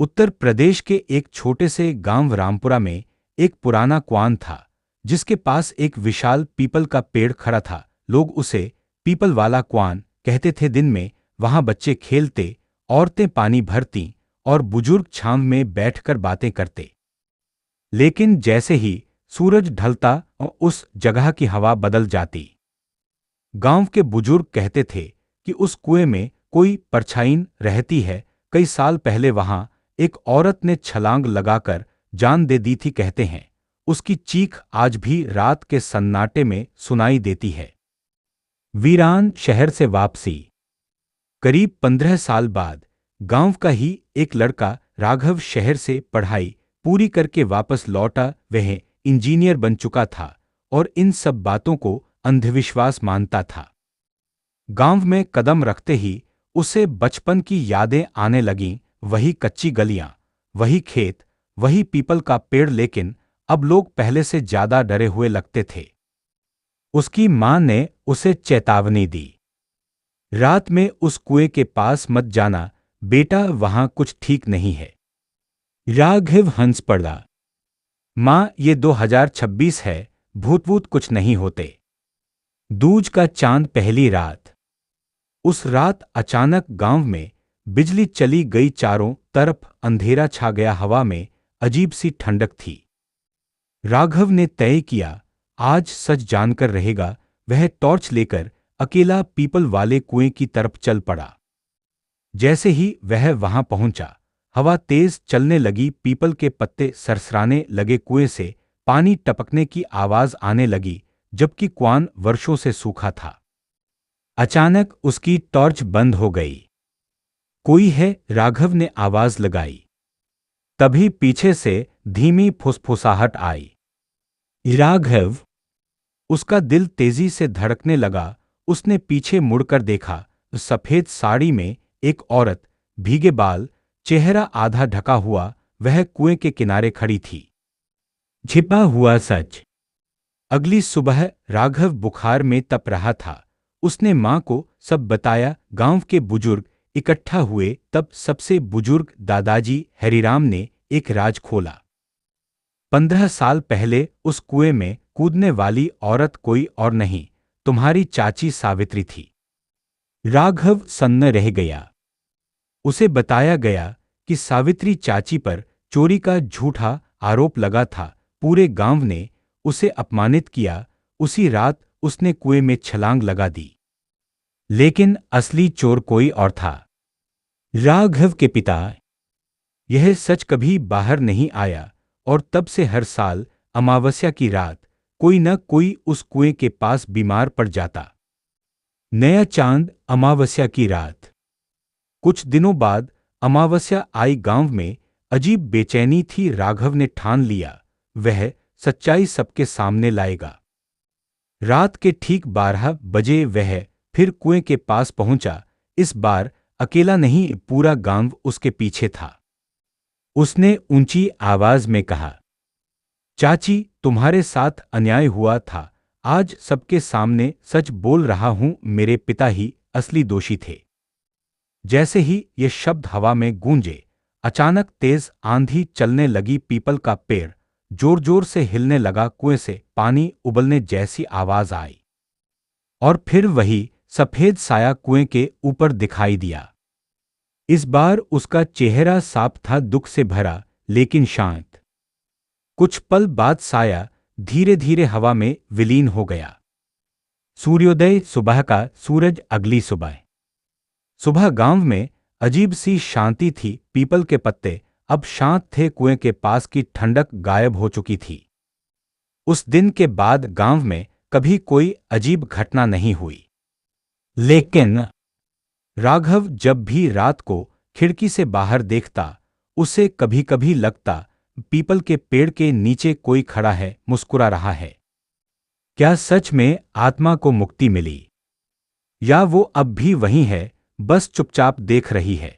उत्तर प्रदेश के एक छोटे से गांव रामपुरा में एक पुराना कुआं था, जिसके पास एक विशाल पीपल का पेड़ खड़ा था। लोग उसे पीपल वाला कुआं कहते थे। दिन में वहां बच्चे खेलते, औरतें पानी भरती और बुजुर्ग छांव में बैठकर बातें करते। लेकिन जैसे ही सूरज ढलता और उस जगह की हवा बदल जाती। गांव के बुजुर्ग कहते थे कि उस कुएं में कोई परछाई रहती है। कई साल पहले वहां एक औरत ने छलांग लगाकर जान दे दी थी। कहते हैं उसकी चीख आज भी रात के सन्नाटे में सुनाई देती है। वीरान शहर से वापसी। करीब 15 साल बाद गांव का ही एक लड़का राघव शहर से पढ़ाई पूरी करके वापस लौटा। वह इंजीनियर बन चुका था और इन सब बातों को अंधविश्वास मानता था। गांव में कदम रखते ही उसे बचपन की यादें आने लगीं। वही कच्ची गलियां, वही खेत, वही पीपल का पेड़। लेकिन अब लोग पहले से ज्यादा डरे हुए लगते थे। उसकी मां ने उसे चेतावनी दी, रात में उस कुएं के पास मत जाना बेटा, वहां कुछ ठीक नहीं है। राघव हंस पड़ा। मां, ये 2026 है, भूत कुछ नहीं होते। दूज का चांद पहली रात। उस रात अचानक गांव में बिजली चली गई। चारों तरफ अंधेरा छा गया। हवा में अजीब सी ठंडक थी। राघव ने तय किया, आज सच जानकर रहेगा। वह टॉर्च लेकर अकेला पीपल वाले कुएं की तरफ चल पड़ा। जैसे ही वह वहां पहुंचा, हवा तेज चलने लगी। पीपल के पत्ते सरसराने लगे। कुएं से पानी टपकने की आवाज आने लगी, जबकि कुआं वर्षों से सूखा था। अचानक उसकी टॉर्च बंद हो गई। कोई है? राघव ने आवाज लगाई। तभी पीछे से धीमी फुसफुसाहट आई। राघव! उसका दिल तेजी से धड़कने लगा। उसने पीछे मुड़कर देखा। सफेद साड़ी में एक औरत, भीगे बाल, चेहरा आधा ढका हुआ, वह कुएं के किनारे खड़ी थी। छिपा हुआ सच। अगली सुबह राघव बुखार में तप रहा था। उसने मां को सब बताया। गांव के बुजुर्ग इकट्ठा हुए। तब सबसे बुजुर्ग दादाजी हरिराम ने एक राज खोला। 15 साल पहले उस कुएं में कूदने वाली औरत कोई और नहीं, तुम्हारी चाची सावित्री थी। राघव सन्न रह गया। उसे बताया गया कि सावित्री चाची पर चोरी का झूठा आरोप लगा था। पूरे गांव ने उसे अपमानित किया। उसी रात उसने कुएं में छलांग लगा दी। लेकिन असली चोर कोई और था, राघव के पिता। यह सच कभी बाहर नहीं आया और तब से हर साल अमावस्या की रात कोई न कोई उस कुएं के पास बीमार पड़ जाता। नया चांद, अमावस्या की रात। कुछ दिनों बाद अमावस्या आई। गांव में अजीब बेचैनी थी। राघव ने ठान लिया, वह सच्चाई सबके सामने लाएगा। रात के ठीक 12 बजे वह फिर कुएं के पास पहुंचा। इस बार अकेला नहीं, पूरा गांव उसके पीछे था। उसने ऊंची आवाज में कहा, चाची, तुम्हारे साथ अन्याय हुआ था। आज सबके सामने सच बोल रहा हूं, मेरे पिता ही असली दोषी थे। जैसे ही ये शब्द हवा में गूंजे, अचानक तेज आंधी चलने लगी। पीपल का पेड़ जोर जोर से हिलने लगा। कुएं से पानी उबलने जैसी आवाज आई और फिर वही सफेद साया कुएं के ऊपर दिखाई दिया। इस बार उसका चेहरा साफ था, दुख से भरा लेकिन शांत। कुछ पल बाद साया धीरे धीरे हवा में विलीन हो गया। सूर्योदय, सुबह का सूरज। अगली सुबह गांव में अजीब सी शांति थी। पीपल के पत्ते अब शांत थे। कुएं के पास की ठंडक गायब हो चुकी थी। उस दिन के बाद गांव में कभी कोई अजीब घटना नहीं हुई। लेकिन राघव जब भी रात को खिड़की से बाहर देखता, उसे कभी कभी लगता पीपल के पेड़ के नीचे कोई खड़ा है, मुस्कुरा रहा है। क्या सच में आत्मा को मुक्ति मिली, या वो अब भी वहीं है, बस चुपचाप देख रही है?